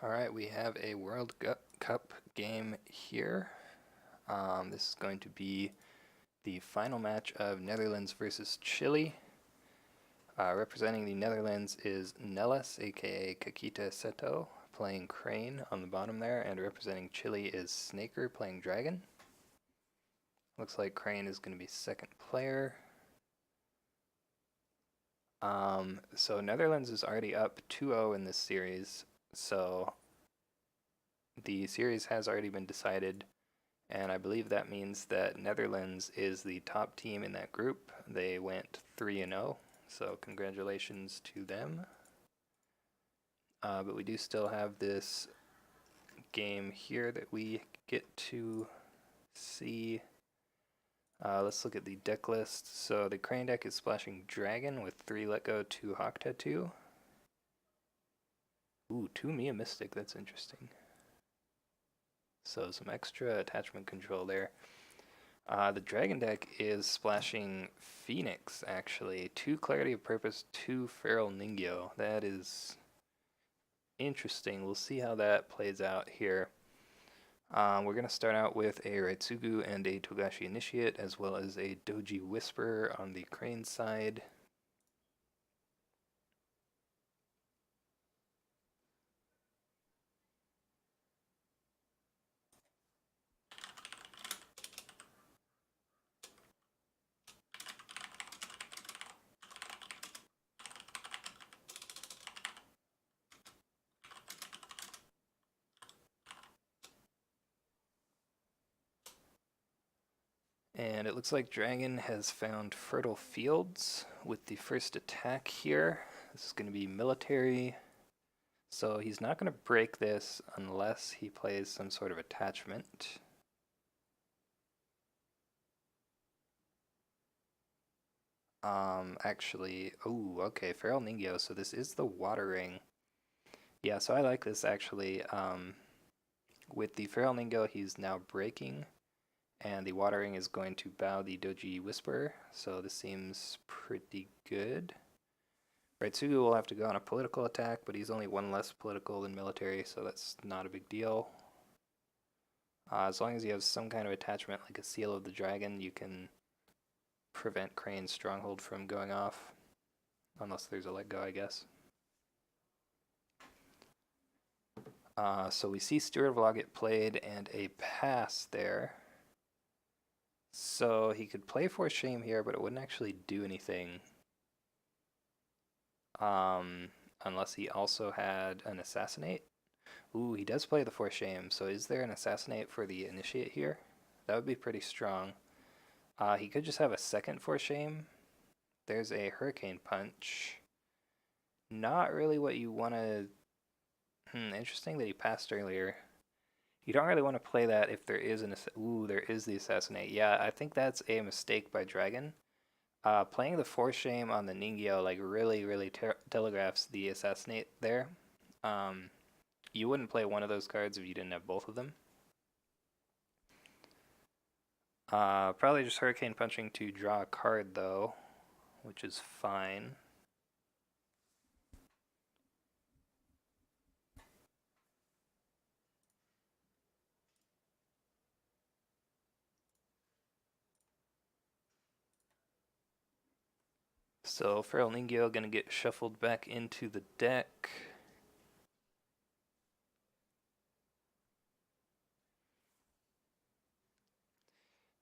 Alright, we have a World Cup game here. This is going to be the final match of Netherlands versus Chile. Representing the Netherlands is Nellis, aka Kakita Seto, playing Crane on the bottom there, and representing Chile is Snaker, playing Dragon. Looks like Crane is going to be second player. So Netherlands is already up 2-0 in this series, so the series has already been decided, and I believe that means that Netherlands is the top team in that group. They went 3-0, so congratulations to them. But we do still have this game here that we get to see. Let's look at the deck list. So the Crane deck is splashing Dragon with 3 Let Go, 2 Hawk Tattoo. Ooh, 2 Mia Mystic, that's interesting. So some extra attachment control there. The Dragon deck is splashing Phoenix, actually. 2 Clarity of Purpose, 2 Feral Ningyo. That is interesting. We'll see how that plays out here. We're going to start out with a Raitsugu and a Togashi Initiate, as well as a Doji Whisper on the Crane side. And it looks like Dragon has found Fertile Fields with the first attack here. This is going to be military. So he's not going to break this unless he plays some sort of attachment. Actually, oh, okay, Feral Ningyo, so this is the Water Ring. Yeah, so I like this actually. With the Feral Ningyo, he's now breaking, and the Water Ring is going to bow the Doji Whisper, so this seems pretty good. Raitsugu will have to go on a political attack, but he's only 1 less political than military, so that's not a big deal. As long as you have some kind of attachment like a Seal of the Dragon, you can prevent Crane's Stronghold from going off, unless there's a let go, I guess. So we see Steward of Law get played and a pass there. So he could play Force Shame here, but it wouldn't actually do anything. Unless he also had an Assassinate. Ooh, he does play the Force Shame, so is there an Assassinate for the Initiate here? That would be pretty strong. He could just have a second Force Shame. There's a Hurricane Punch. Not really what you want to... interesting that he passed earlier. You don't really want to play that if there is an... Ooh, there is the Assassinate. Yeah, I think that's a mistake by Dragon. Playing the Force Shame on the Ningyo like really telegraphs the Assassinate there. You wouldn't play one of those cards if you didn't have both of them. Probably just Hurricane Punching to draw a card though, which is fine. So Feral Ningyo gonna get shuffled back into the deck.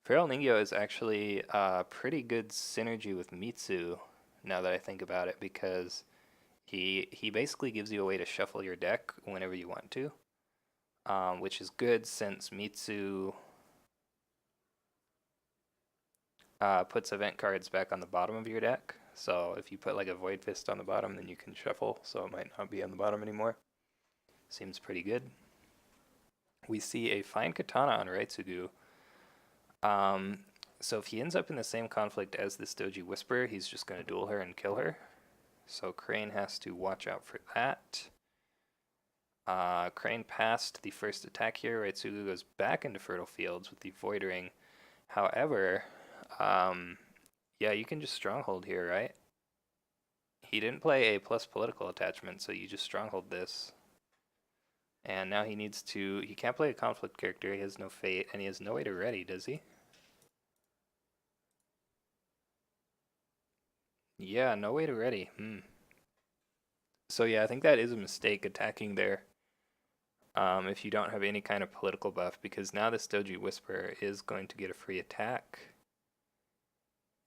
Feral Ningyo is actually pretty good synergy with Mitsu, now that I think about it, because he basically gives you a way to shuffle your deck whenever you want to, which is good since Mitsu puts event cards back on the bottom of your deck. So if you put like a Void Fist on the bottom, then you can shuffle, so it might not be on the bottom anymore. Seems pretty good. We see a Fine Katana on Raitsugu. So if he ends up in the same conflict as this Doji Whisper, he's just going to duel her and kill her. So Crane has to watch out for that. Crane passed the first attack here. Raitsugu goes back into Fertile Fields with the Void Ring. However, yeah, you can just Stronghold here, right? He didn't play a plus political attachment, so you just Stronghold this. And now he needs to, he can't play a conflict character, he has no fate, and he has no way to ready, does he? Yeah, no way to ready. So yeah, I think that is a mistake attacking there. If you don't have any kind of political buff, because now this Doji Whisperer is going to get a free attack.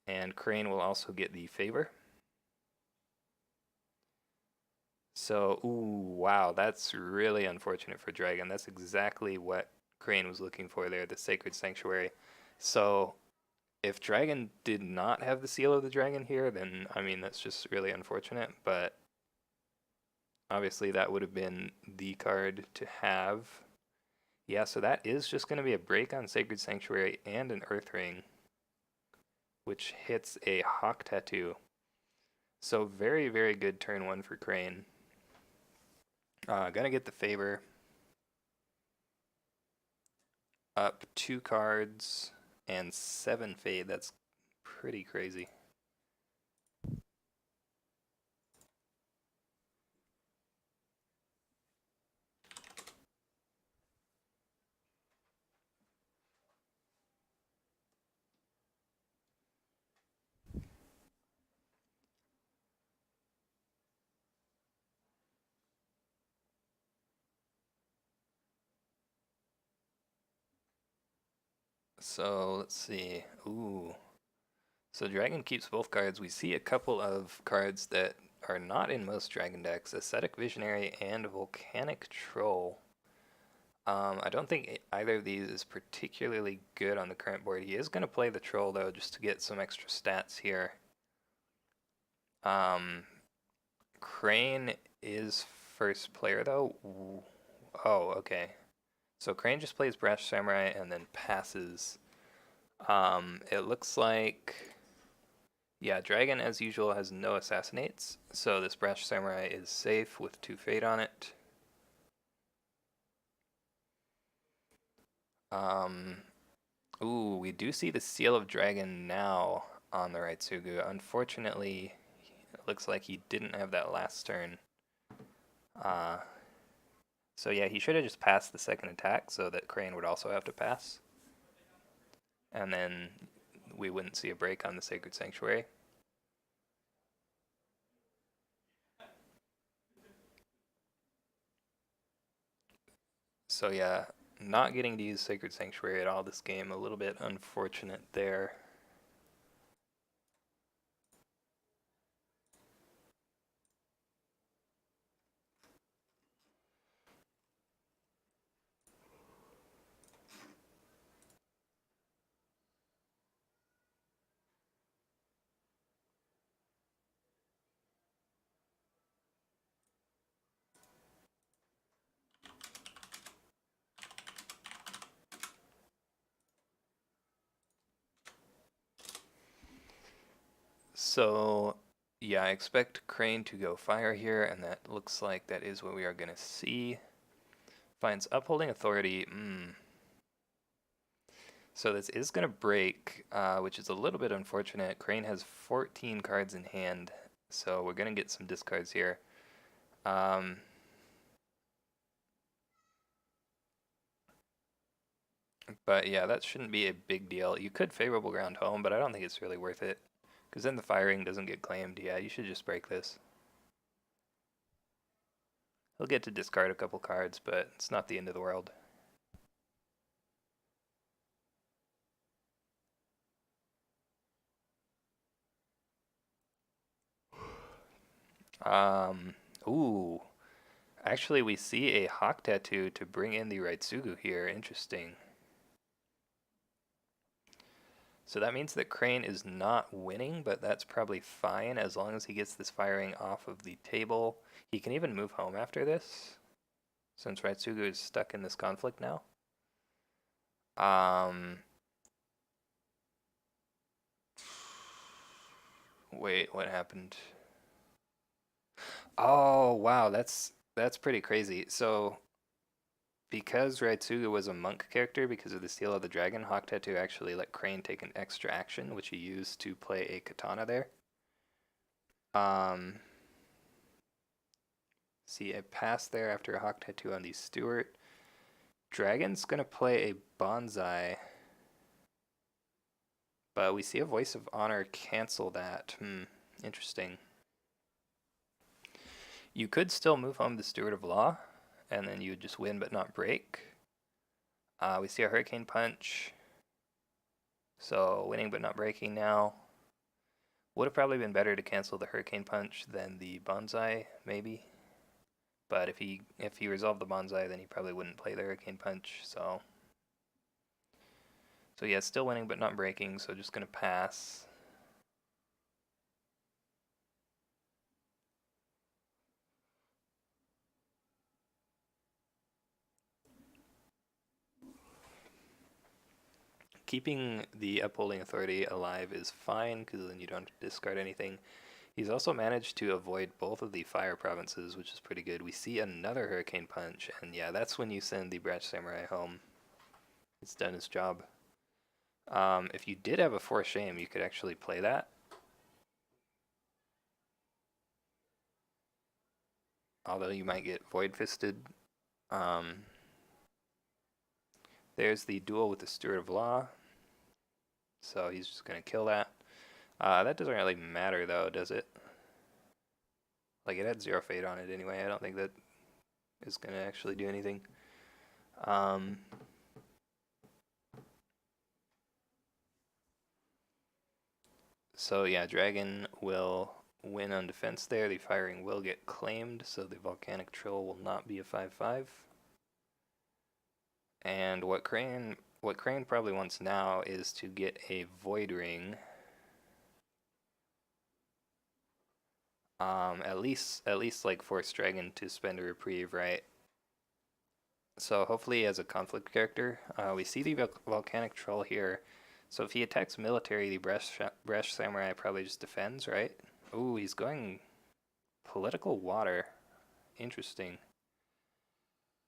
And Crane will also get the favor. So, ooh, wow, that's really unfortunate for Dragon. That's exactly what Crane was looking for there, the Sacred Sanctuary. So, if Dragon did not have the Seal of the Dragon here, then, I mean, that's just really unfortunate. But obviously, that would have been the card to have. Yeah, so that is just going to be a break on Sacred Sanctuary and an Earth Ring, which hits a Hawk Tattoo. So, very, very good turn one for Crane. Gonna get the favor. Up 2 cards and 7 fade. That's pretty crazy. So let's see. Ooh. So Dragon keeps both cards. We see a couple of cards that are not in most Dragon decks. Ascetic Visionary and Volcanic Troll. I don't think either of these is particularly good on the current board. He is going to play the Troll though, just to get some extra stats here. Crane is first player though. Ooh. Oh, okay. So Crane just plays Brash Samurai and then passes. It looks like, yeah, Dragon as usual has no assassinates, so this Brash Samurai is safe with 2 fate on it. Um, ooh, we do see the Seal of Dragon now on the right Sugu. Unfortunately, it looks like he didn't have that last turn. Uh, so yeah, he should have just passed the second attack so that Crane would also have to pass. And then we wouldn't see a break on the Sacred Sanctuary. So yeah, not getting to use Sacred Sanctuary at all this game, a little bit unfortunate there. So yeah, I expect Crane to go fire here, and that looks like that is what we are going to see. Finds Upholding Authority. So this is going to break, which is a little bit unfortunate. Crane has 14 cards in hand, so we're going to get some discards here. But yeah, that shouldn't be a big deal. You could Favorable Ground home, but I don't think it's really worth it. Because then the firing doesn't get claimed. Yeah, you should just break this. He'll get to discard a couple cards, but it's not the end of the world. Ooh. Actually, we see a Hawk Tattoo to bring in the Raitsugu here. Interesting. So that means that Crane is not winning, but that's probably fine as long as he gets this firing off of the table. He can even move home after this, since Raitsugu is stuck in this conflict now. Wait, what happened? Oh, wow, that's pretty crazy. So because Raitsuga was a monk character because of the Seal of the Dragon, Hawk Tattoo actually let Crane take an extra action, which he used to play a katana there. Um, See a pass there after a Hawk Tattoo on the Stewart. Dragon's gonna play a Bonsai, but we see a Voice of Honor cancel that. Interesting. You could still move home the Steward of Law, and then you would just win but not break. We see a Hurricane Punch, so winning but not breaking now. Would have probably been better to cancel the Hurricane Punch than the Bonsai, maybe. But if he resolved the Bonsai, then he probably wouldn't play the Hurricane Punch. So yeah, still winning but not breaking. So just gonna pass. Keeping the Upholding Authority alive is fine because then you don't discard anything. He's also managed to avoid both of the fire provinces, which is pretty good. We see another Hurricane Punch, and yeah, that's when you send the Brash Samurai home. It's done its job. If you did have a Force Shame, you could actually play that. Although you might get Void Fisted. There's the duel with the Steward of Law. So he's just going to kill that. That doesn't really matter though, does it? Like, it had 0 fate on it anyway. I don't think that is going to actually do anything. So yeah, Dragon will win on defense there. The firing will get claimed, so the Volcanic Troll will not be a 5/5. And what Crane probably wants now is to get a Void Ring. At least like force Dragon to spend a reprieve, right? So hopefully as a conflict character, we see the Volcanic Troll here. So if he attacks military, the Brash Samurai probably just defends, right? Ooh, he's going political water. Interesting.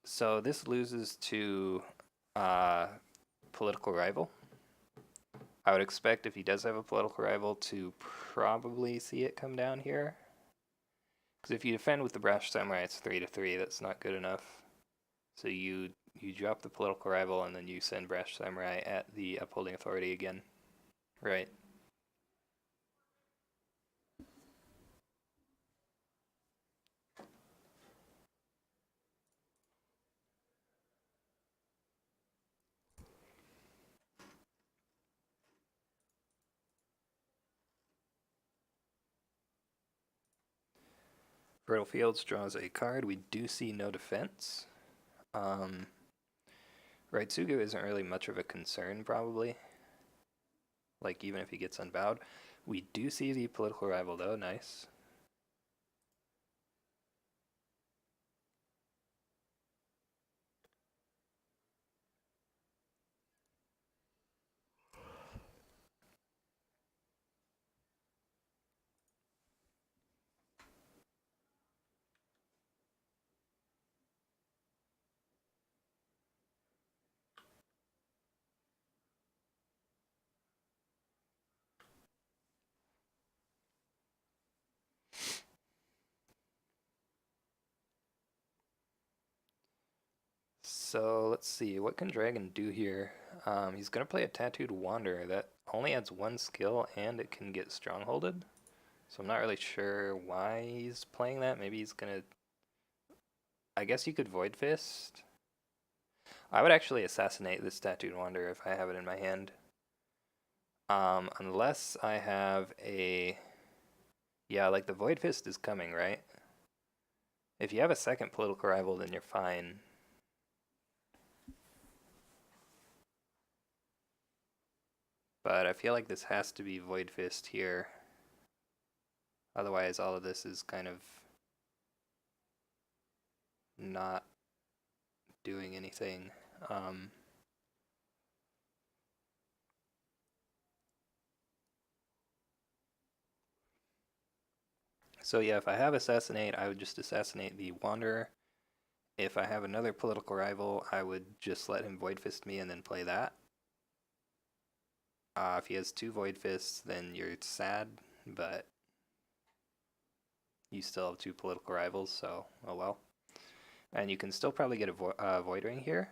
So this loses to political rival. I would expect if he does have a political rival to probably see it come down here. Because if you defend with the Brash Samurai, it's 3/3. That's not good enough. So you drop the political rival and then you send Brash Samurai at the Upholding Authority again. Right. Fertile Fields draws a card. We do see no defense. Raitsugu isn't really much of a concern, probably. Like, even if he gets unbowed. We do see the political rival, though. Nice. So let's see, what can Dragon do here? He's going to play a Tattooed Wanderer that only adds 1 skill and it can get Strongholded. So I'm not really sure why he's playing that. Maybe he's going to... I guess you could Void Fist. I would actually assassinate this Tattooed Wanderer if I have it in my hand. Unless I have a... Yeah, like the Void Fist is coming, right? If you have a second political rival, then you're fine. But I feel like this has to be Void Fist here. Otherwise, all of this is kind of not doing anything. So yeah, if I have Assassinate, I would just assassinate the Wanderer. If I have another political rival, I would just let him Void Fist me and then play that. If he has 2 Void Fists, then you're sad, but You still have two political rivals, so oh well. And you can still probably get a Void Ring here.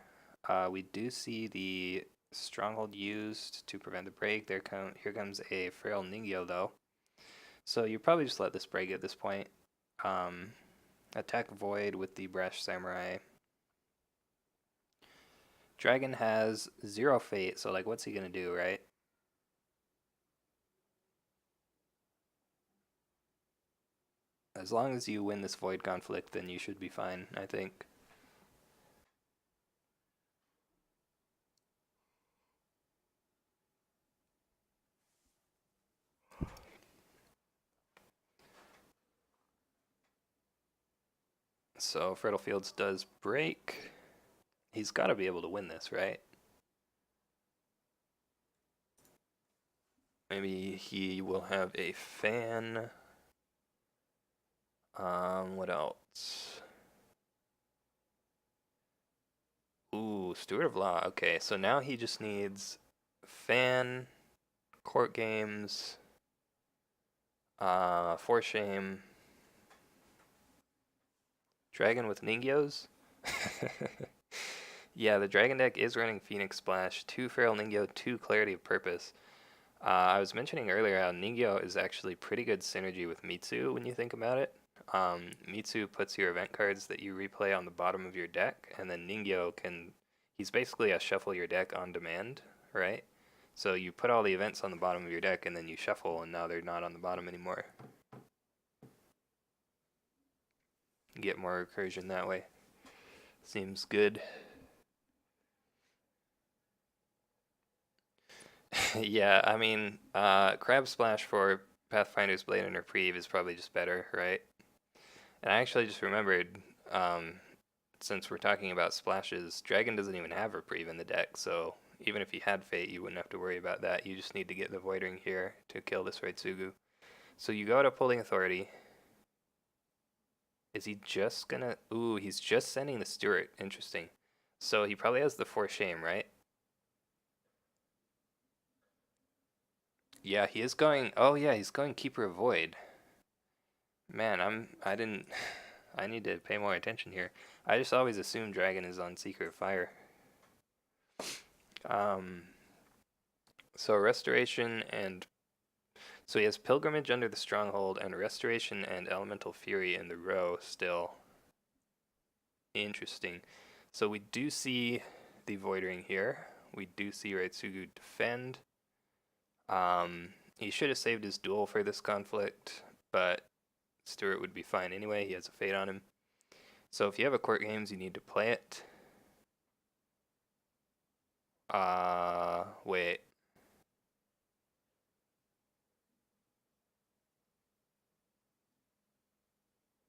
We do see the Stronghold used to prevent the break. Here comes a Feral Ningyo though. So you probably just let this break at this point. Um, attack Void with the Brash Samurai. Dragon has 0 fate, so like what's he gonna do, right? As long as you win this Void conflict, then you should be fine, I think. So Fertile Fields does break. He's got to be able to win this, right? Maybe he will have a fan. What else? Ooh, Steward of Law. Okay, so now he just needs fan, court games, for shame, dragon with Ningyos. Yeah, the dragon deck is running Phoenix Splash, 2 Feral Ningyo, 2 Clarity of Purpose. I was mentioning earlier how Ningyo is actually pretty good synergy with Mitsu when you think about it. Mitsu puts your event cards that you replay on the bottom of your deck, and then Ningyo he's basically a shuffle your deck on demand, right? So you put all the events on the bottom of your deck, and then you shuffle, and now they're not on the bottom anymore. Get more recursion that way. Seems good. Yeah, I mean, Crab Splash for Pathfinder's Blade and Reprieve is probably just better, right? And I actually just remembered, since we're talking about splashes, Dragon doesn't even have Reprieve in the deck, so even if you had Fate, you wouldn't have to worry about that. You just need to get the Void Ring here to kill this Raitsugu. So you go to Pulling Authority. Is he just gonna... Ooh, he's just sending the Steward. Interesting. So he probably has the Force Shame, right? Yeah, he is going... Oh yeah, he's going Keeper of Void. Man, I didn't... I need to pay more attention here. I just always assume Dragon is on Seeker of Fire. So Restoration and... So he has Pilgrimage under the Stronghold and Restoration and Elemental Fury in the row still. Interesting. So we do see the Void Ring here. We do see Raitsugu defend. He should have saved his duel for this conflict, but Stewart would be fine anyway. He has a Fate on him. So if you have a court games, you need to play it. Wait.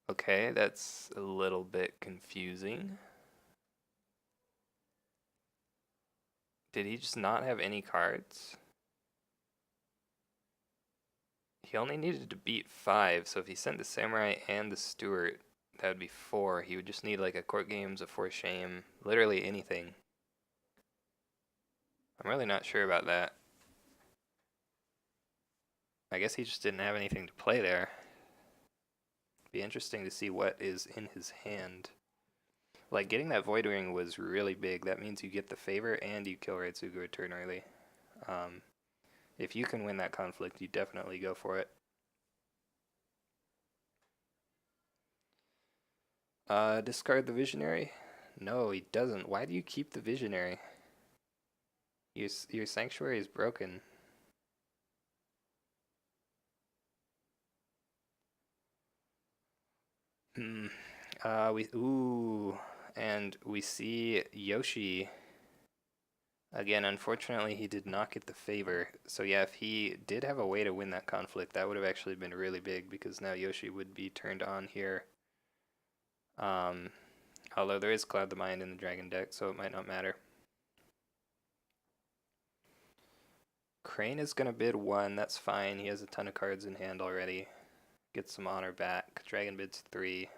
Okay, that's a little bit confusing. Did he just not have any cards? He only needed to beat 5, so if he sent the Samurai and the Steward, that would be 4. He would just need like a Court Games, a Force Shame, literally anything. I'm really not sure about that. I guess he just didn't have anything to play there. Be interesting to see what is in his hand. Like, getting that Void Ring was really big. That means you get the favor and you kill Raitsugu a turn early. If you can win that conflict, you definitely go for it. Discard the Visionary? No, he doesn't. Why do you keep the Visionary? Your Sanctuary is broken. And we see Yoshi. Again, unfortunately, he did not get the favor. So yeah, if he did have a way to win that conflict, that would have actually been really big because now Yoshi would be turned on here. Although there is Cloud the Mind in the Dragon deck, so it might not matter. Crane is going to bid 1, that's fine. He has a ton of cards in hand already. Get some honor back. Dragon bids 3. I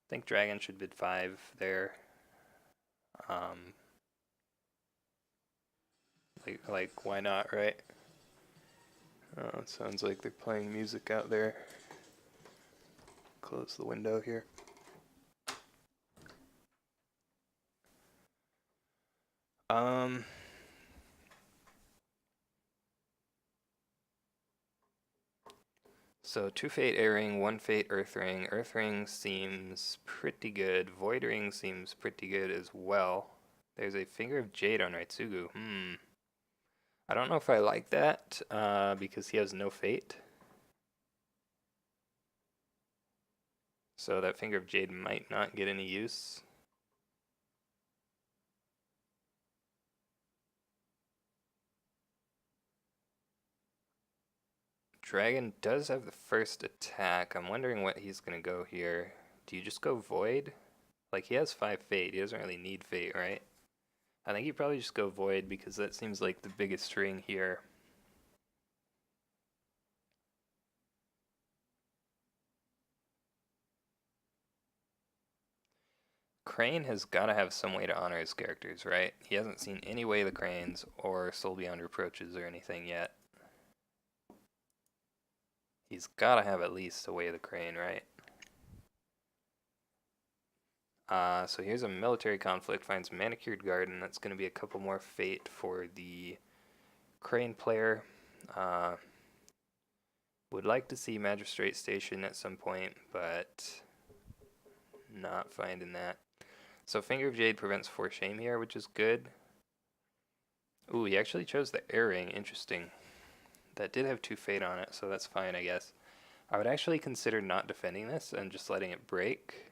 think Dragon should bid 5 there. Like why not, right? Oh, it sounds like they're playing music out there. close the window here. So 2 Fate Air Ring, 1 Fate Earth Ring. Earth Ring seems pretty good. Void Ring seems pretty good as well. There's a Finger of Jade on Raitsugu. I don't know if I like that, because he has no Fate. So that Finger of Jade might not get any use. Dragon does have the first attack. I'm wondering what he's going to go here. Do you just go Void? Like, he has 5 Fate. He doesn't really need Fate, right? I think you probably just go Void because that seems like the biggest ring here. Crane has got to have some way to honor his characters, right? He hasn't seen any Way of the Cranes or Soul Beyond Reproaches or anything yet. He's got to have at least a Way of the Crane, right? So here's a military conflict, finds Manicured Garden. That's going to be a couple more Fate for the Crane player. Would like to see Magistrate Station at some point, but not finding that. So Finger of Jade prevents 4 Shame here, which is good. Ooh, he actually chose the Air Ring. Interesting. That did have 2 Fate on it, so that's fine, I guess. I would actually consider not defending this and just letting it break.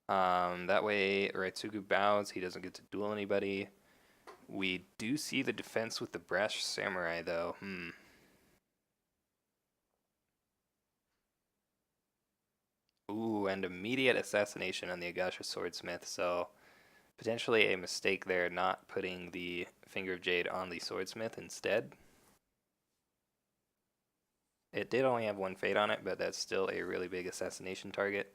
That way, Raitsugu bows. He doesn't get to duel anybody. We do see the defense with the Brash Samurai, though. Ooh, and immediate assassination on the Agasha Swordsmith, so potentially a mistake there not putting the Finger of Jade on the Swordsmith instead. It did only have 1 Fate on it, but that's still a really big assassination target.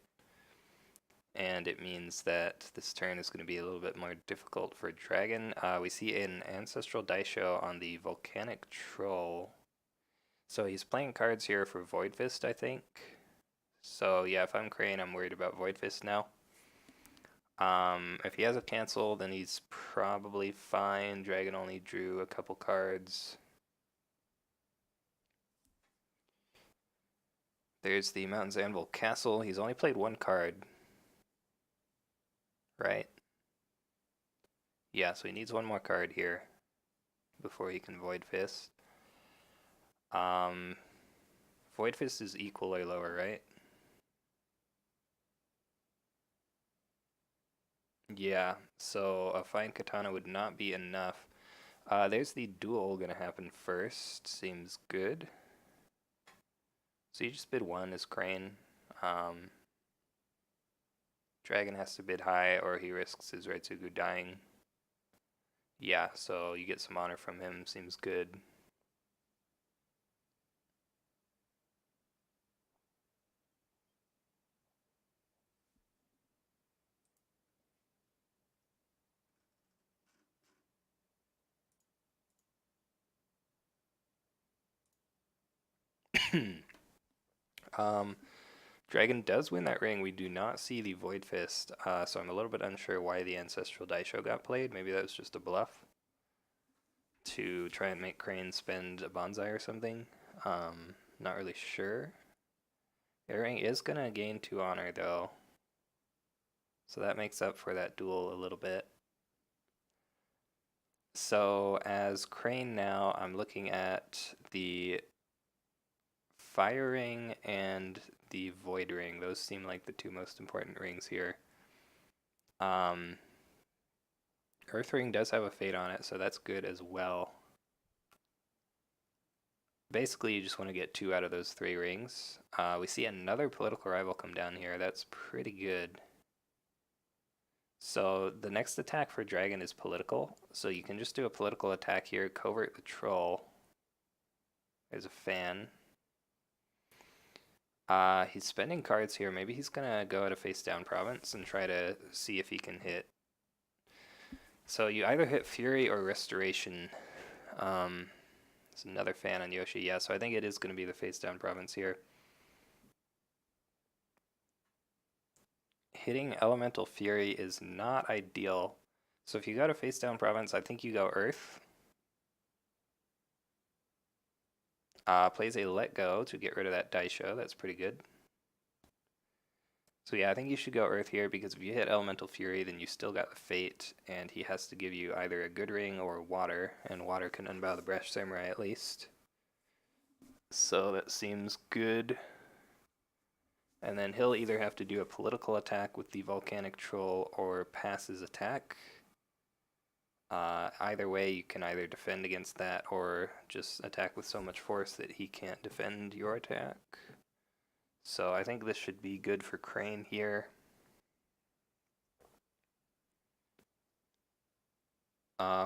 And it means that this turn is going to be a little bit more difficult for Dragon. We see an Ancestral Daisho on the Volcanic Troll. So he's playing cards here for Void Fist, I think. So yeah, if I'm Crane, I'm worried about Void Fist now. If he has a cancel, then he's probably fine. Dragon only drew a couple cards. There's the Mountains Anvil Castle. He's only played 1 card. Right? Yeah, so he needs 1 more card here before he can Void Fist. Void Fist is equal or lower, right? Yeah, so a fine katana would not be enough. There's the duel gonna happen first. Seems good. So you just bid 1 as Crane. Dragon has to bid high or he risks his Raitsugu dying. Yeah, so you get some honor from him. Seems good. Dragon does win that ring. We do not see the Void Fist, so I'm a little bit unsure why the Ancestral Daisho got played. Maybe that was just a bluff to try and make Crane spend a bonsai or something. Not really sure. Air Ring is going to gain 2 honor, though. So that makes up for that duel a little bit. So as Crane now, I'm looking at the Fire Ring and the Void Ring. Those seem like the 2 most important rings here. Earth Ring does have a Fate on it, so that's good as well. Basically, you just want to get 2 out of those 3 rings. We see another political rival come down here. That's pretty good. So the next attack for Dragon is political. So you can just do a political attack here, covert the troll. There's a fan. He's spending cards here. Maybe he's gonna go out of face down province and try to see if he can hit. So you either hit Fury or Restoration. There's another fan on Yoshi. Yeah, so I think it is gonna be the face down province here. hitting Elemental Fury is not ideal. So if you go to face down province, I think you go Earth. Plays a Let Go to get rid of that Daisho. That's pretty good. So yeah, I think you should go Earth here because if you hit Elemental Fury, then you still got the Fate, and he has to give you either a good ring or water, and water can unbow the Brash Samurai at least. So that seems good. And then he'll either have to do a political attack with the Volcanic Troll or pass his attack. Either way, you can either defend against that or just attack with so much force that he can't defend your attack. So I think this should be good for Crane here.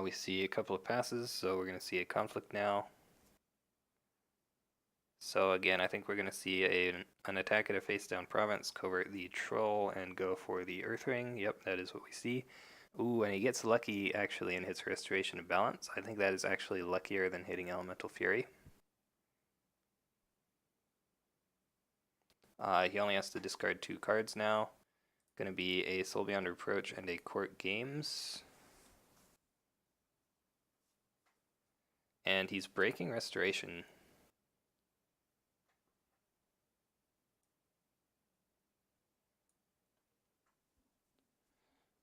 We see a couple of passes, so we're going to see a conflict now. So again, I think we're going to see an attack at a face-down province, covert the troll, and go for the Earth Ring. Yep, that is what we see. Ooh, and he gets lucky actually and hits Restoration of Balance. I think that is actually luckier than hitting Elemental Fury. He only has to discard 2 cards now. Going to be a Soul Beyond Reproach and a Court Games. And he's breaking Restoration.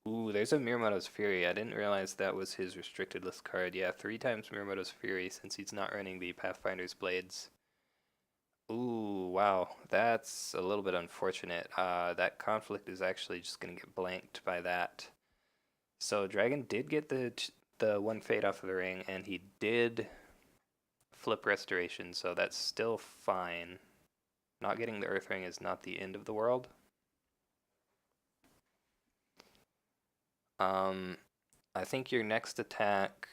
Ooh, there's a Miyamoto's Fury. I didn't realize that was his restricted list card. Yeah, 3 times Miyamoto's Fury since he's not running the Pathfinder's Blades. Ooh, wow. That's a little bit unfortunate. That conflict is actually just going to get blanked by that. So Dragon did get the 1 Fate off of the ring, and he did flip Restoration, so that's still fine. Not getting the Earth Ring is not the end of the world. I think your next attack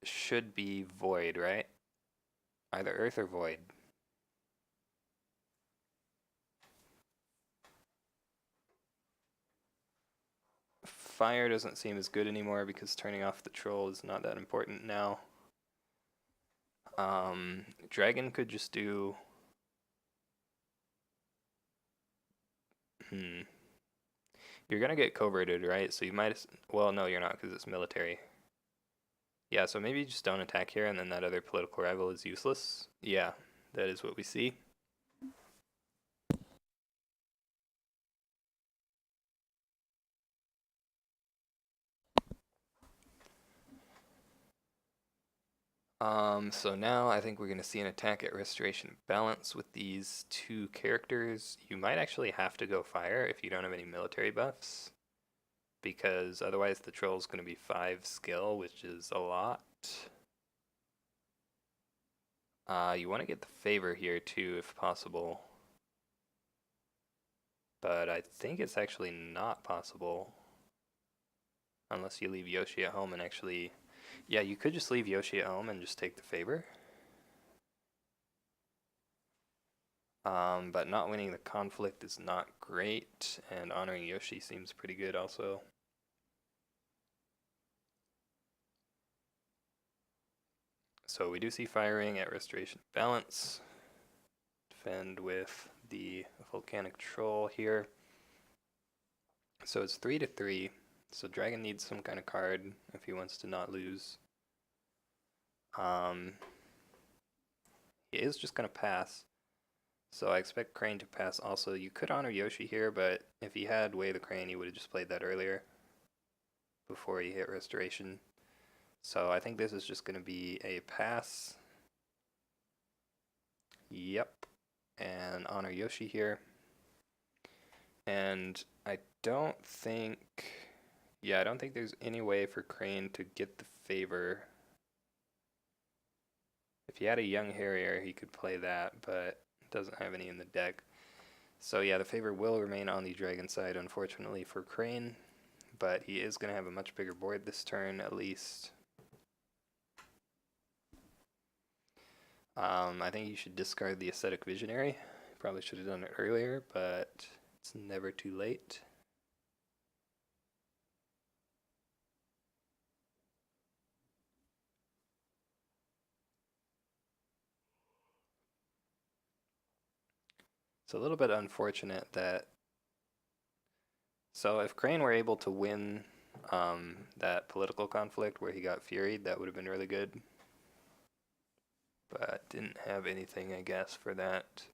should be Void, right? Either Earth or Void. Fire doesn't seem as good anymore because turning off the troll is not that important now. Dragon could just do... You're gonna get coverted, right? So you might... Well, no, you're not because it's military. Yeah, so maybe you just don't attack here and then that other political rival is useless. Yeah, that is what we see. So now I think we're going to see an attack at Restoration Balance with these 2 characters. You might actually have to go fire if you don't have any military buffs, because otherwise the troll's going to be 5 skill, which is a lot. You want to get the favor here too, if possible. But I think it's actually not possible. Unless you leave Yoshi at home and actually... Yeah, you could just leave Yoshi at home and just take the favor. But not winning the conflict is not great, and honoring Yoshi seems pretty good also. So we do see firing at Restoration Balance. Defend with the Volcanic Troll here. So it's 3-3. So Dragon needs some kind of card if he wants to not lose. He is just going to pass. So I expect Crane to pass also. You could honor Yoshi here, but if he had Way the Crane, he would have just played that earlier before he hit Restoration. So I think this is just going to be a pass. Yep. And honor Yoshi here. And I don't think... Yeah, I don't think there's any way for Crane to get the favor. If he had a Young Harrier, he could play that, but doesn't have any in the deck. So yeah, the favor will remain on the Dragon side, unfortunately, for Crane. But he is going to have a much bigger board this turn, at least. I think you should discard the Ascetic Visionary. Probably should have done it earlier, but it's never too late. It's a little bit unfortunate that... So if Crane were able to win that political conflict where he got furied, that would have been really good. But didn't have anything, I guess, for that.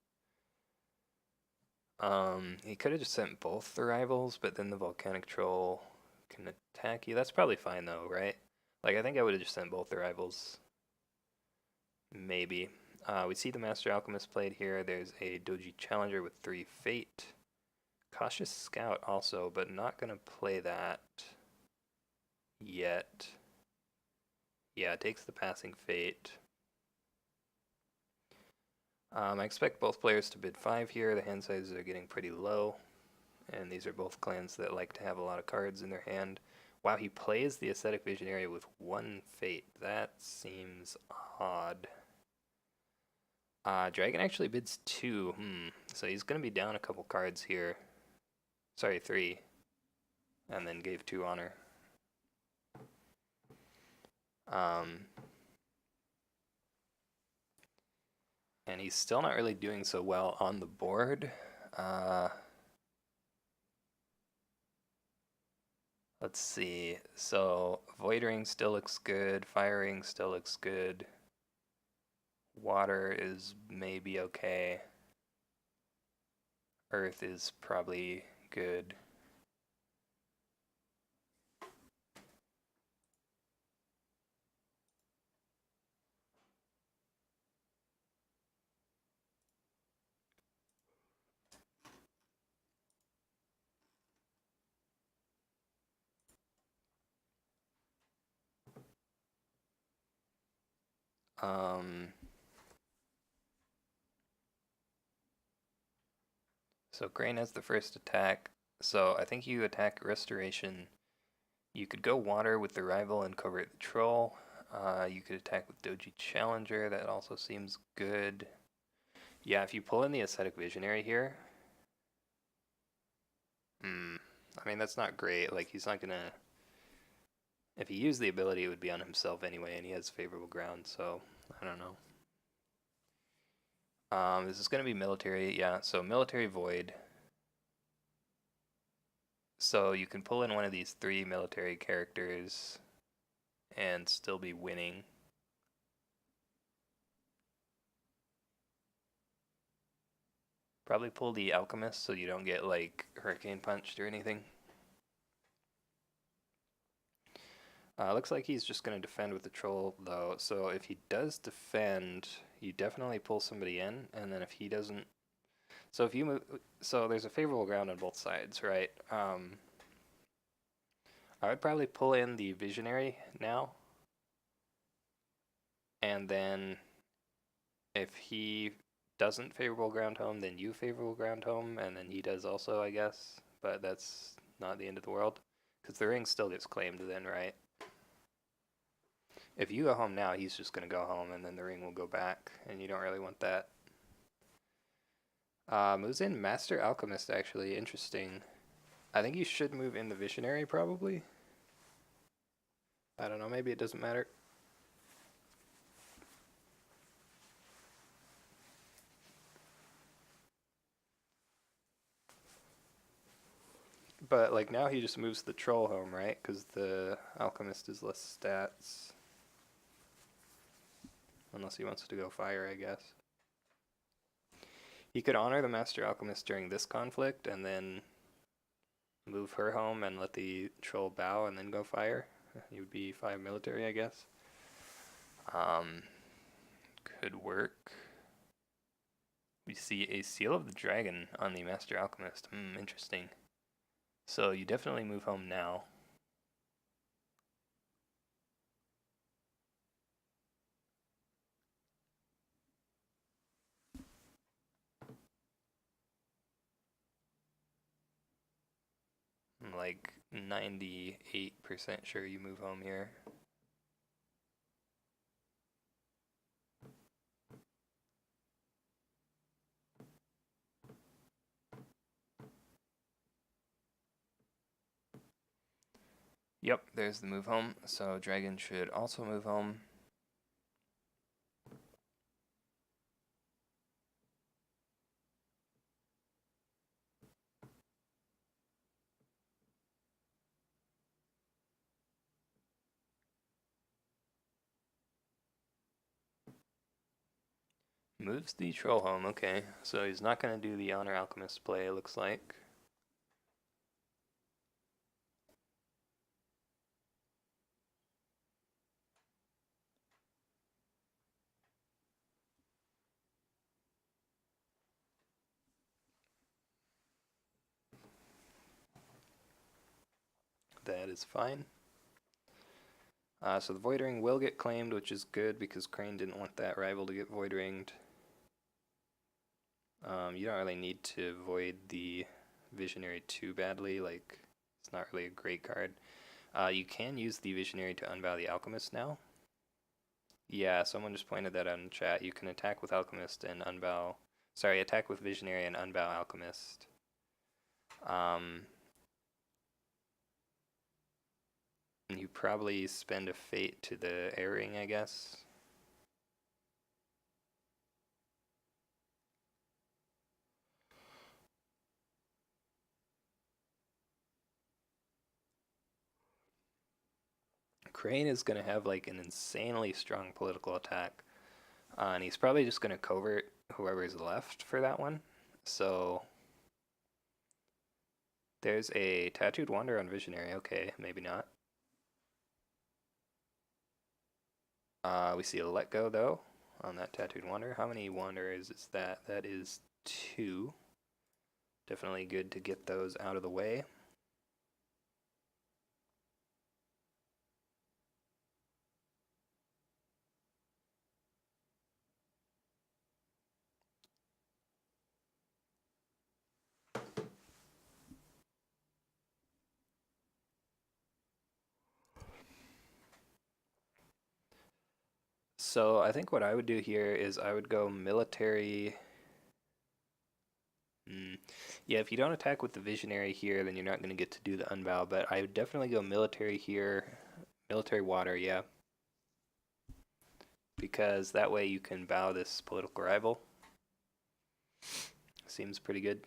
He could have just sent both the rivals, but then the volcanic troll can attack you. That's probably fine though, right? Like I think I would have just sent both the rivals. Maybe. We see the Master Alchemist played here. There's a Doji Challenger with 3 Fate. Cautious Scout also, but not gonna play that yet. Yeah, it takes the passing Fate. I expect both players to bid 5 here. The hand sizes are getting pretty low. And these are both clans that like to have a lot of cards in their hand. Wow, he plays the Ascetic Visionary with 1 Fate. That seems odd. Dragon actually bids 2. So he's going to be down a couple cards here. Sorry, 3. And then gave 2 honor. And he's still not really doing so well on the board. Let's see. So Void Ring still looks good. Fire Ring still looks good. Water is maybe okay. Earth is probably good. So Crane has the first attack. So I think you attack Restoration. You could go water with the rival and cover the troll. You could attack with Doji Challenger. That also seems good. Yeah, if you pull in the Ascetic Visionary here. I mean, that's not great. Like, he's not gonna. If he used the ability, it would be on himself anyway, and he has favorable ground, so I don't know. This is going to be military, yeah, so military void. So you can pull in one of these 3 military characters and still be winning. Probably pull the Alchemist so you don't get like Hurricane Punched or anything. Looks like he's just going to defend with the troll though, so if he does defend, you definitely pull somebody in, and then if he doesn't, so if you move, so there's a favorable ground on both sides, right? I would probably pull in the Visionary now, and then if he doesn't favorable ground home, then you favorable ground home, and then he does also, I guess, but that's not the end of the world, because the ring still gets claimed then, right? If you go home now, he's just going to go home, and then the ring will go back, and you don't really want that. Moves in Master Alchemist, actually. Interesting. I think you should move in the Visionary, probably. I don't know, maybe it doesn't matter. But, like, now he just moves the Troll home, right? Because the Alchemist is less stats. Unless he wants to go fire, I guess. He could honor the Master Alchemist during this conflict, and then move her home and let the troll bow and then go fire. He would be 5 military, I guess. Could work. We see a Seal of the Dragon on the Master Alchemist. Interesting. So you definitely move home now. I'm like 98% sure you move home here. Yep, there's the move home. So Dragon should also move home. moves the troll home, okay. So he's not going to do the Honor Alchemist play, it looks like. That is fine. So the Void Ring will get claimed, which is good because Crane didn't want that rival to get Void Ringed. You don't really need to void the Visionary too badly, like, it's not really a great card. You can use the Visionary to unbow the Alchemist now. Yeah, someone just pointed that out in chat. You can attack with Alchemist and unbow... Sorry, attack with Visionary and unbow Alchemist. You probably spend a Fate to the Air Ring, I guess. Crane is going to have like an insanely strong political attack. And he's probably just going to covert whoever's left for that one. So there's a Tattooed Wanderer on Visionary. Okay, maybe not. We see a Let Go, though, on that Tattooed Wanderer. How many Wanderers is that? That is 2. Definitely good to get those out of the way. So I think what I would do here is I would go military. Yeah, if you don't attack with the Visionary here, then you're not going to get to do the unbow, but I would definitely go military here. Military water, yeah. Because that way you can bow this political rival. Seems pretty good.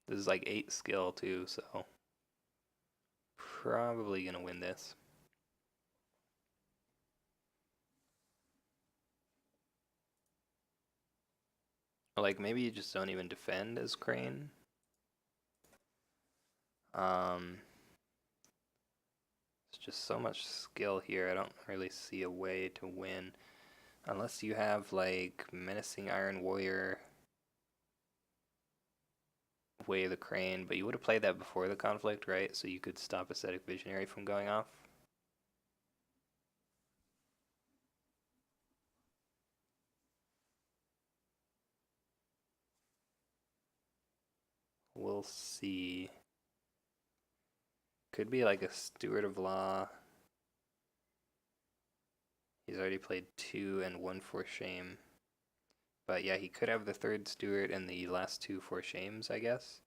This is like 8 skill too, so probably going to win this. Like, maybe you just don't even defend as Crane. It's just so much skill here. I don't really see a way to win. Unless you have, like, Menacing Iron Warrior, Way of the Crane. But you would have played that before the conflict, right? So you could stop Ascetic Visionary from going off. We'll see. Could be like a Steward of Law. He's already played 2 and 1 for Shame. But yeah, he could have the 3rd Steward and the last 2 for Shames, I guess.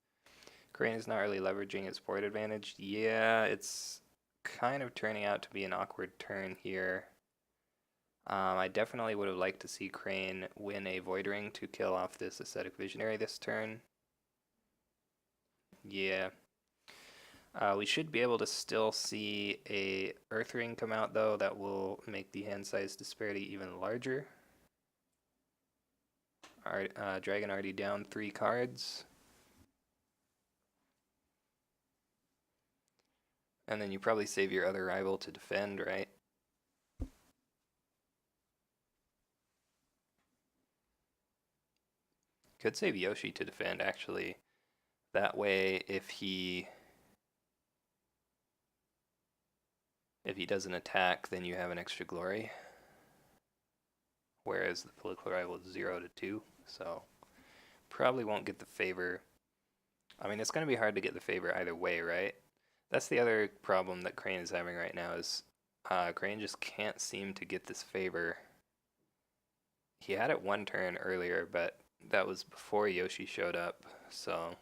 Crane is not really leveraging its board advantage. Yeah, it's kind of turning out to be an awkward turn here. I definitely would have liked to see Crane win a Void Ring to kill off this Ascetic Visionary this turn. Yeah. We should be able to still see a Earth Ring come out, though. That will make the hand size disparity even larger. Dragon already down 3 cards. And then you probably save your other rival to defend, right? Could save Yoshi to defend, actually. That way, if he doesn't attack, then you have an extra glory. Whereas the political rival is 0 to 2, so probably won't get the favor. I mean, it's going to be hard to get the favor either way, right? That's the other problem that Crane is having right now is Crane just can't seem to get this favor. He had it 1 turn earlier, but that was before Yoshi showed up, so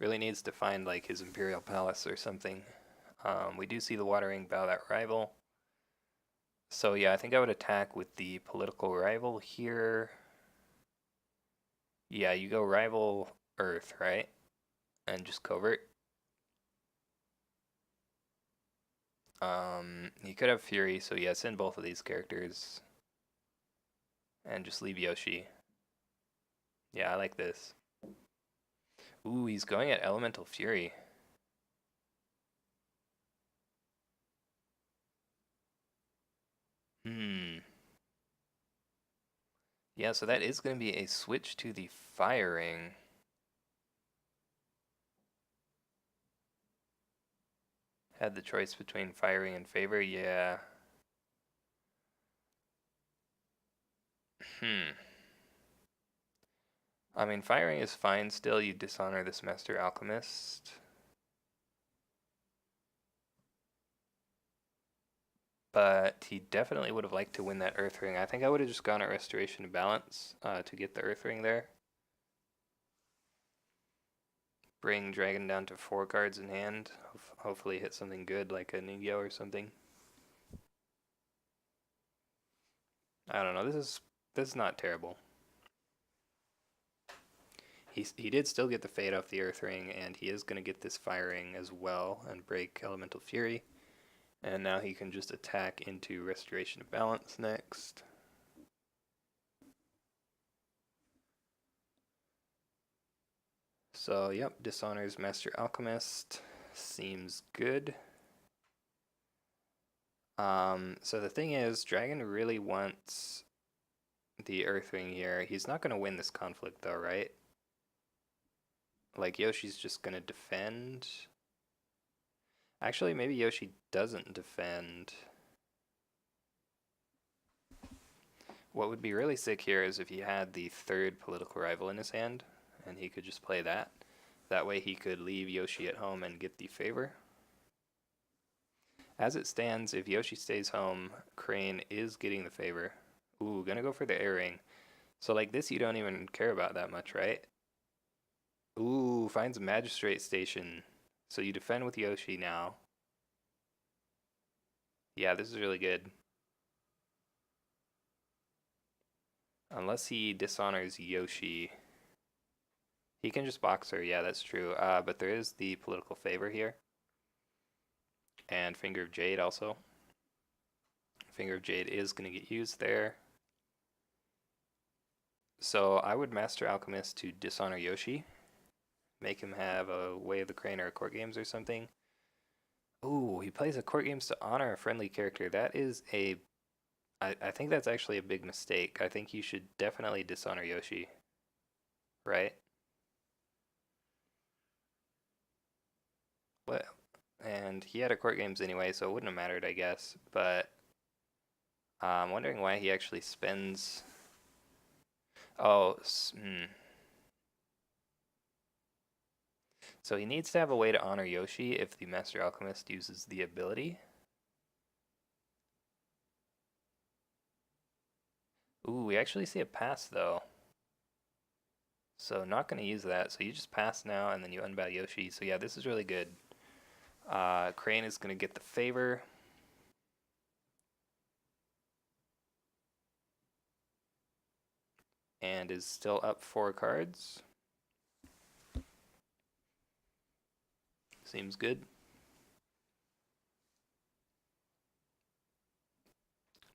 really needs to find like his Imperial Palace or something. We do see the Water Ring bow that rival. So yeah, I think I would attack with the political rival here. Yeah, you go rival Earth, right? And just covert. He could have Fury, so yeah, send both of these characters and just leave Yoshi. Yeah, I like this. Ooh, he's going at Elemental Fury. Hmm. Yeah, so that is going to be a switch to the firing. Had the choice between firing and favor, yeah. Hmm. I mean, firing is fine still. You dishonor this Master Alchemist. But he definitely would have liked to win that Earth Ring. I think I would have just gone at Restoration of Balance to get the Earth Ring there. Bring Dragon down to 4 cards in hand. Hopefully hit something good like a Ningyo or something. I don't know. This is not terrible. He did still get the Fade off the Earth Ring, and he is going to get this Firing as well and break Elemental Fury. And now he can just attack into Restoration of Balance next. So, yep, dishonors Master Alchemist. Seems good. So the thing is, Dragon really wants the Earth Ring here. He's not going to win this conflict though, right? Like, Yoshi's just going to defend. Actually, maybe Yoshi doesn't defend. What would be really sick here is if he had the 3rd political rival in his hand, and he could just play that. That way he could leave Yoshi at home and get the favor. As it stands, if Yoshi stays home, Crane is getting the favor. Ooh, gonna go for the air ring. So like this you don't even care about that much, right? Ooh, finds a magistrate station. So you defend with Yoshi now. Yeah, this is really good. Unless he dishonors Yoshi. He can just box her, yeah, that's true. But there is the political favor here. And Finger of Jade also. Finger of Jade is going to get used there. So I would Master Alchemist to dishonor Yoshi. Make him have a Way of the Crane or a Court Games or something. Ooh, he plays a Court Games to honor a friendly character. That is a... I think that's actually a big mistake. I think you should definitely dishonor Yoshi. Right? Well, and he had a Court Games anyway, so it wouldn't have mattered, I guess. But I'm wondering why he actually spends... Oh, So he needs to have a way to honor Yoshi if the Master Alchemist uses the ability. Ooh, we actually see a pass though. So not going to use that. So you just pass now and then you unbow Yoshi. So yeah, this is really good. Crane is going to get the favor. And is still up 4 cards. Seems good.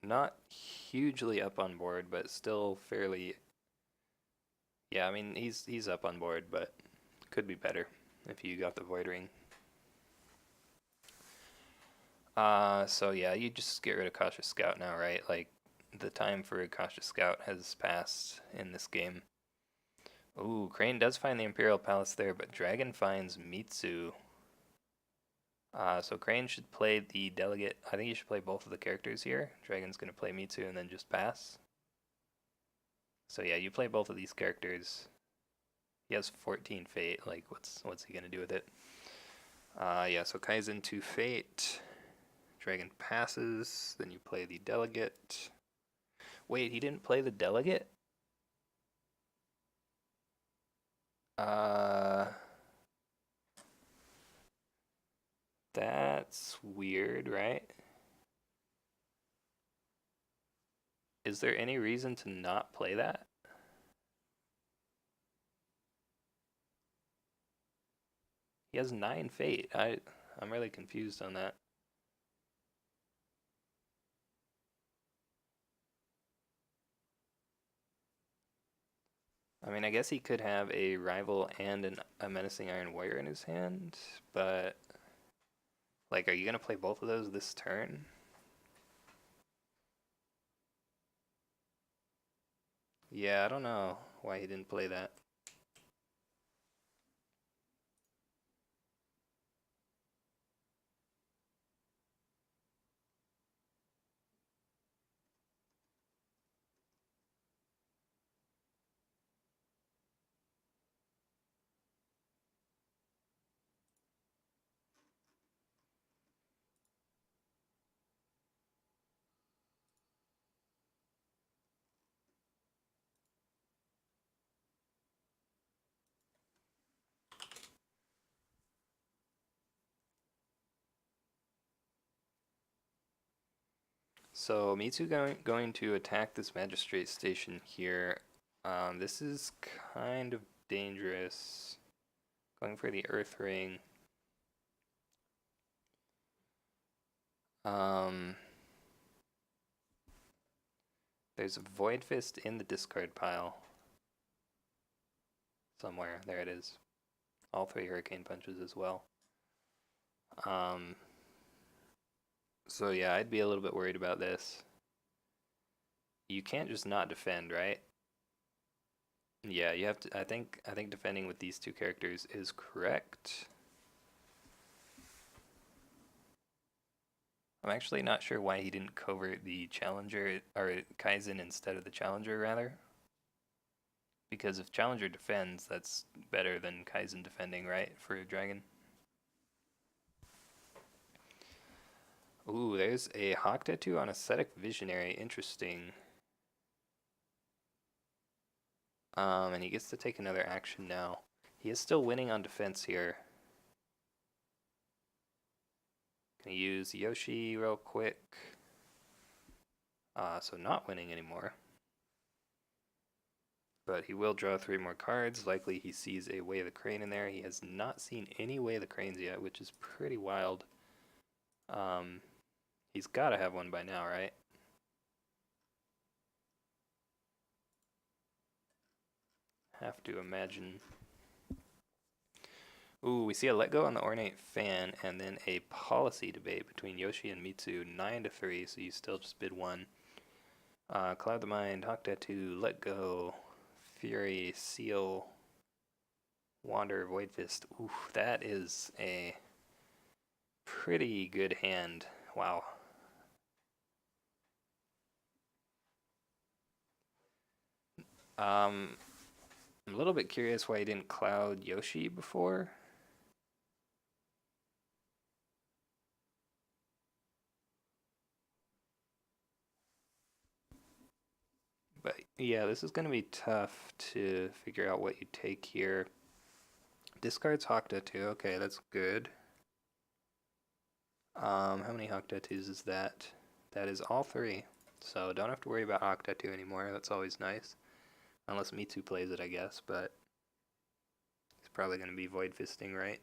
Not hugely up on board, but still fairly... Yeah, I mean, he's up on board, but could be better if you got the Void Ring. So yeah, you just get rid of Cautious Scout now, right? Like, the time for Cautious Scout has passed in this game. Ooh, Crane does find the Imperial Palace there, but Dragon finds Mitsu. So Crane should play the delegate. I think you should play both of the characters here. Dragon's going to play Mitsu and then just pass. So yeah, you play both of these characters. He has 14 Fate. Like, what's he going to do with it? Yeah, so Kaizen to Fate. Dragon passes. Then you play the delegate. Wait, he didn't play the delegate? That's weird, right? Is there any reason to not play that? He has 9 Fate. I'm really confused on that. I mean, I guess he could have a rival and a menacing iron warrior in his hand, but like, are you gonna play both of those this turn? Yeah, I don't know why he didn't play that. So Mitsu going to attack this magistrate station here. This is kind of dangerous. Going for the Earth Ring. Um, there's a Void Fist in the discard pile. Somewhere. There it is. All 3 Hurricane Punches as well. So yeah, I'd be a little bit worried about this. You can't just not defend, right? Yeah, you have to. I think defending with these 2 characters is correct. I'm actually not sure why he didn't covert the Challenger, or Kaizen instead of the Challenger, rather. Because if Challenger defends, that's better than Kaizen defending, right, for a Dragon? Ooh, there's a Hawk Tattoo on Ascetic Visionary. Interesting. And he gets to take another action now. He is still winning on defense here. Gonna use Yoshi real quick. So not winning anymore. But he will draw 3 more cards. Likely he sees a Way of the Crane in there. He has not seen any Way of the Cranes yet, which is pretty wild. He's got to have one by now, right? Have to imagine. Ooh, we see a Let Go on the Ornate Fan, and then a policy debate between Yoshi and Mitsu, 9-3, so you still just bid 1. Cloud the Mind, Hawk Tattoo, Let Go, Fury, Seal, Wander, Void Fist. Ooh, that is a pretty good hand. Wow. I'm a little bit curious why he didn't cloud Yoshi before. But yeah, this is going to be tough to figure out what you take here. Discards Hawk Tattoo. Okay, that's good. How many Hawk Tattoos is that? That is all 3. So don't have to worry about Hawk Tattoo anymore. That's always nice. Unless Mitsu plays it, I guess, but he's probably going to be Void Fisting, right?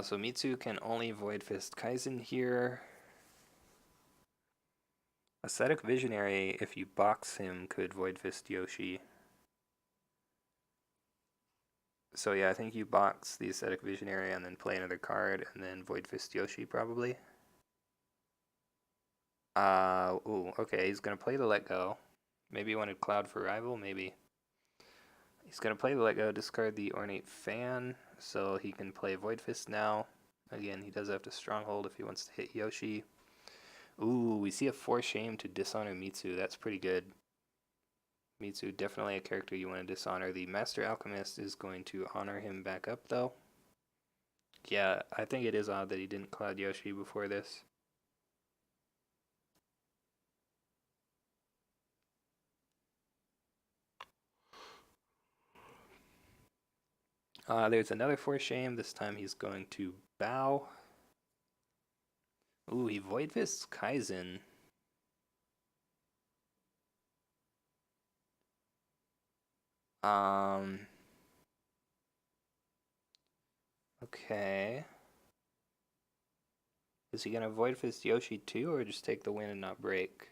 So Mitsu can only Void Fist Kaizen here. Ascetic Visionary, if you box him, could Void Fist Yoshi. So yeah, I think you box the Ascetic Visionary and then play another card and then Void Fist Yoshi probably. Ooh, okay, he's gonna play the Let Go. Maybe he wanted Cloud for Rival, maybe. He's gonna play the Let Go, discard the Ornate Fan, so he can play Void Fist now. Again, he does have to Stronghold if he wants to hit Yoshi. Ooh, we see a Force Shame to dishonor Mitsu. That's pretty good. Mitsu, definitely a character you want to dishonor. The Master Alchemist is going to honor him back up, though. Yeah, I think it is odd that he didn't Cloud Yoshi before this. There's another Force Shame. This time he's going to bow. Ooh, he Void Fists Kaizen. Okay. Is he gonna Void Fist Yoshi too, or just take the win and not break?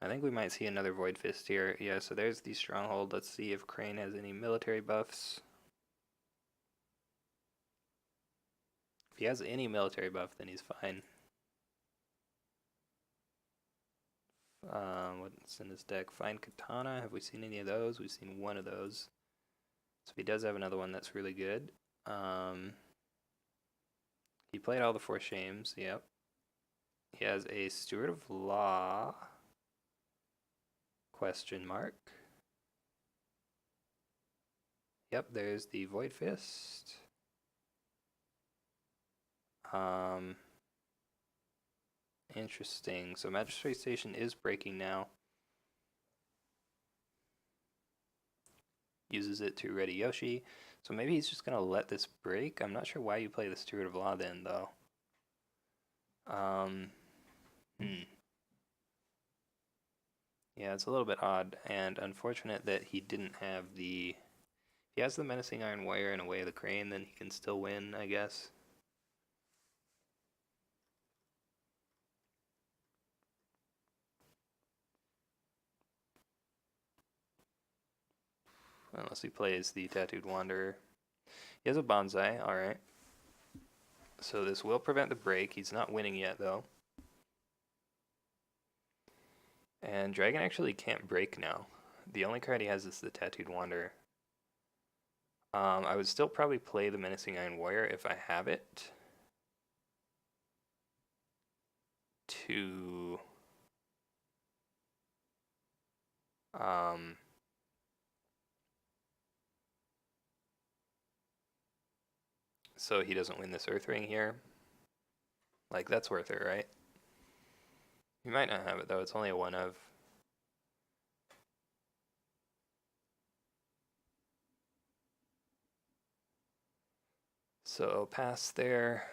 I think we might see another Void Fist here. Yeah, so there's the Stronghold. Let's see if Crane has any military buffs. If he has any military buff, then he's fine. What's in his deck? Fine Katana. Have we seen any of those? We've seen one of those. So he does have another one that's really good. He played all the Four Shames, yep. He has a Steward of Law, question mark. Yep, there's the Void Fist. Interesting. So Magistrate Station is breaking now. Uses it to ready Yoshi. So maybe he's just going to let this break. I'm not sure why you play the Steward of Law then, though. Yeah, it's a little bit odd and unfortunate that he didn't have the... If he has the Menacing Iron Wire and Away of the Crane, then he can still win, I guess. Unless he plays the Tattooed Wanderer. He has a Bonsai, alright. So this will prevent the break. He's not winning yet, though. And Dragon actually can't break now. The only card he has is the Tattooed Wanderer. I would still probably play the Menacing Iron Warrior if I have it. To... so he doesn't win this Earth Ring here. Like, that's worth it, right? You might not have it, though. It's only a one of. So pass there.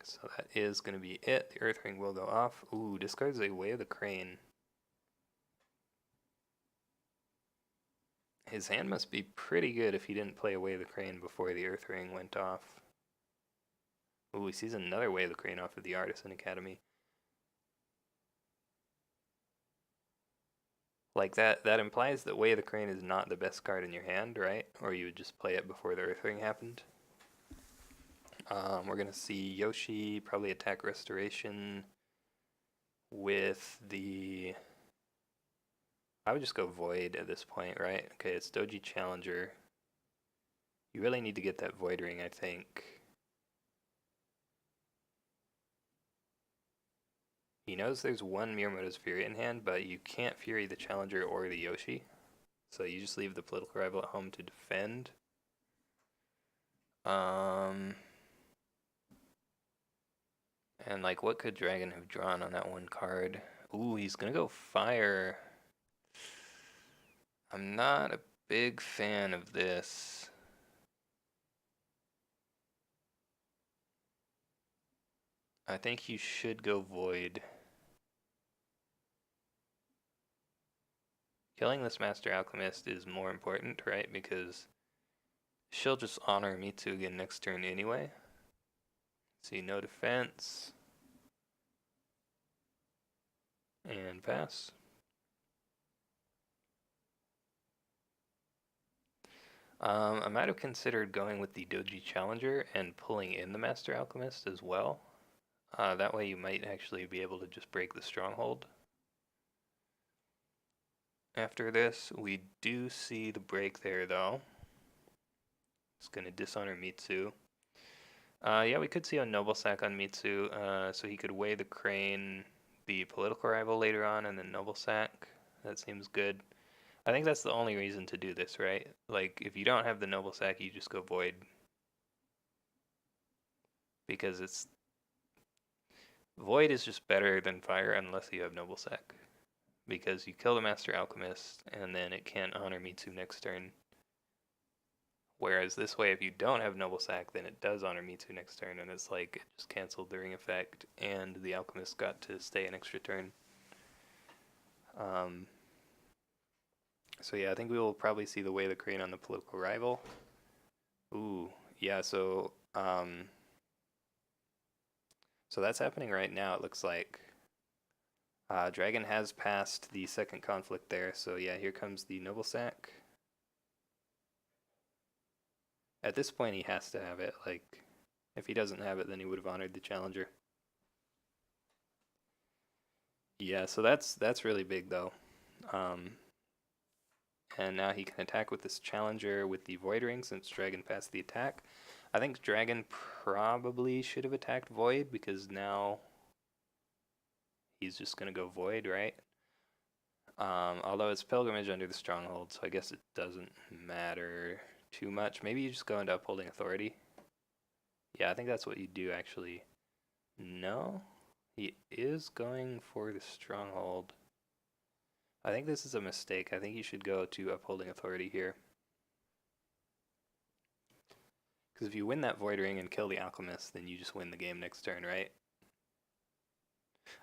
So that is going to be it. The Earth Ring will go off. Ooh, discards a Way of the Crane. His hand must be pretty good if he didn't play Way of the Crane before the Earth Ring went off. Ooh, he sees another Way of the Crane off of the Artisan Academy. Like that implies that Way of the Crane is not the best card in your hand, right? Or you would just play it before the Earth Ring happened. We're gonna see Yoshi probably attack Restoration with the... I would just go Void at this point, right? Okay, it's Doji Challenger. You really need to get that Void Ring, I think. He knows there's one Miyamoto's Fury in hand, but you can't Fury the Challenger or the Yoshi. So you just leave the political rival at home to defend. And like, what could Dragon have drawn on that one card? Ooh, he's gonna go Fire. I'm not a big fan of this. I think you should go Void. Killing this Master Alchemist is more important, right? Because she'll just honor Mitsu again next turn anyway. See, no defense. And pass. I might have considered going with the Doji Challenger and pulling in the Master Alchemist as well. That way you might actually be able to just break the Stronghold. After this, we do see the break there, though. It's going to dishonor Mitsu. Yeah, we could see a Noble Sack on Mitsu, so he could weigh the Crane, the political rival later on, and then Noble Sack. That seems good. I think that's the only reason to do this, right? Like, if you don't have the Noble Sack, you just go Void. Because it's... Void is just better than Fire unless you have Noble Sack. Because you kill the Master Alchemist, and then it can't honor Mitsu next turn. Whereas this way, if you don't have Noble Sack, then it does honor Mitsu next turn, and it's like, it just canceled the ring effect, and the Alchemist got to stay an extra turn. So yeah, I think we will probably see the Way of the Crane on the political rival. Ooh, Yeah, so that's happening right now, it looks like. Dragon has passed the second conflict there, so yeah, here comes the noble sack. At this point, he has to have it. Like, if he doesn't have it, then he would have honored the challenger. Yeah, so that's really big though. Um, and now he can attack with this challenger with the Void Ring since Dragon passed the attack. I think Dragon probably should have attacked Void because now he's just gonna go Void, right? Although it's Pilgrimage under the Stronghold, so I guess it doesn't matter too much. Maybe you just go into Upholding Authority. Yeah, I think that's what you do actually. No, he is going for the Stronghold. I think this is a mistake. I think you should go to Upholding Authority here. Because if you win that Void Ring and kill the Alchemist, then you just win the game next turn, right?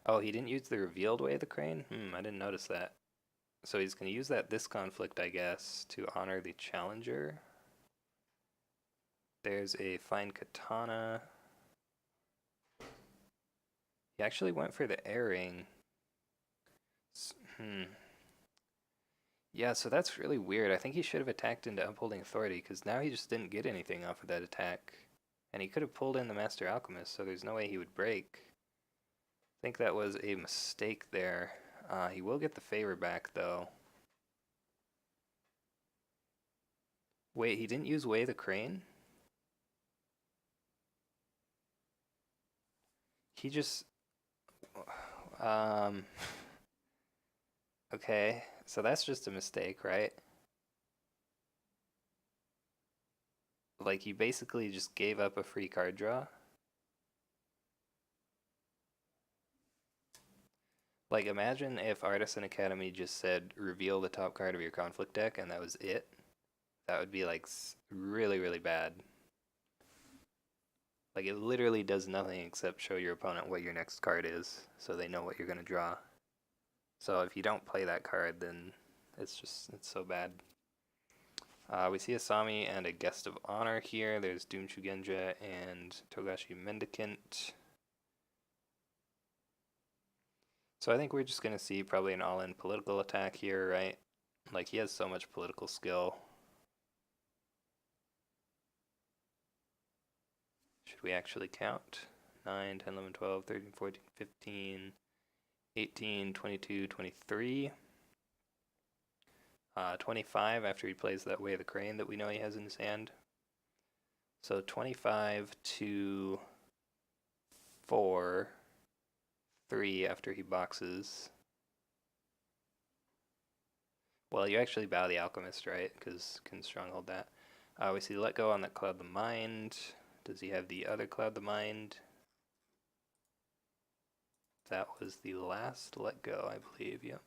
Oh, he didn't use the revealed Way of the Crane? I didn't notice that. So he's going to use that this conflict, I guess, to honor the challenger. There's a fine katana. He actually went for the airing. Yeah, so that's really weird. I think he should have attacked into Upholding Authority, because now he just didn't get anything off of that attack. And he could have pulled in the Master Alchemist, so there's no way he would break. I think that was a mistake there. He will get the favor back, though. Wait, he didn't use Way the Crane? He just... Okay, so that's just a mistake, right? Like, you basically just gave up a free card draw. Like, imagine if Artisan Academy just said, reveal the top card of your conflict deck, and that was it. That would be, like, really, really bad. Like, it literally does nothing except show your opponent what your next card is, so they know what you're going to draw. So if you don't play that card, then it's so bad. We see Asami and a Guest of Honor here. There's Doom Shugenja and Togashi Mendicant. So I think we're just going to see probably an all-in political attack here, right? Like, he has so much political skill. Should we actually count? 9, 10, 11, 12, 13, 14, 15, 18, 22, 23. 25 after he plays that Way of the Crane that we know he has in his hand. So 25 to 4, 3 after he boxes. Well, you actually bow the Alchemist, right? Because can stronghold that. We see Let Go on that Cloud the Mind. Does he have the other Cloud the Mind? That was the last Let Go, I believe, yep.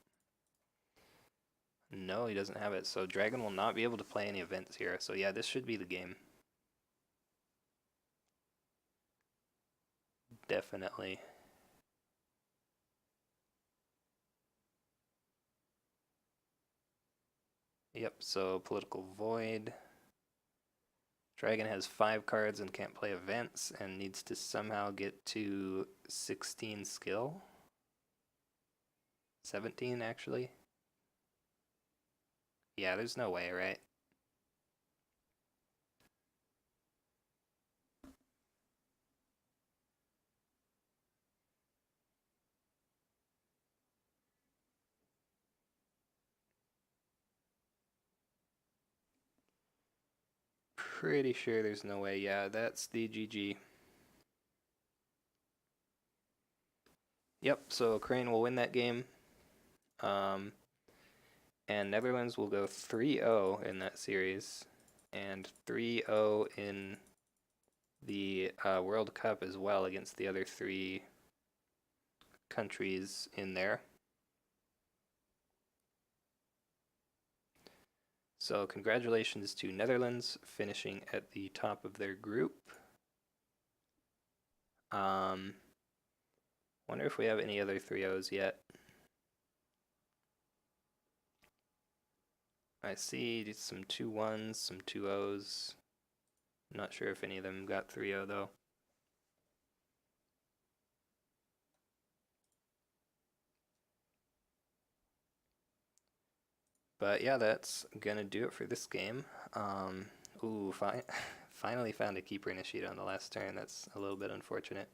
No, he doesn't have it. So Dragon will not be able to play any events here. So yeah, this should be the game. Definitely. Yep, so Political Void. Dragon has 5 cards and can't play events and needs to somehow get to 16 skill. 17, actually. Yeah, there's no way, right? Pretty sure there's no way. Yeah, that's the GG. Yep, so Crane will win that game. And Netherlands will go 3-0 in that series, and 3-0 in the World Cup as well against the other 3 countries in there. So congratulations to Netherlands finishing at the top of their group. Wonder if we have any other 3-0s yet. I see some 2-1s, some 2-0s. Not sure if any of them got 3-0 though. But yeah, that's gonna do it for this game. Ooh, finally found a keeper initiate on the last turn. That's a little bit unfortunate.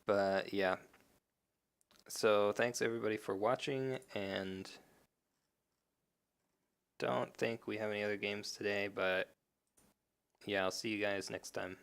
But yeah. So thanks everybody for watching, and don't think we have any other games today, but yeah, I'll see you guys next time.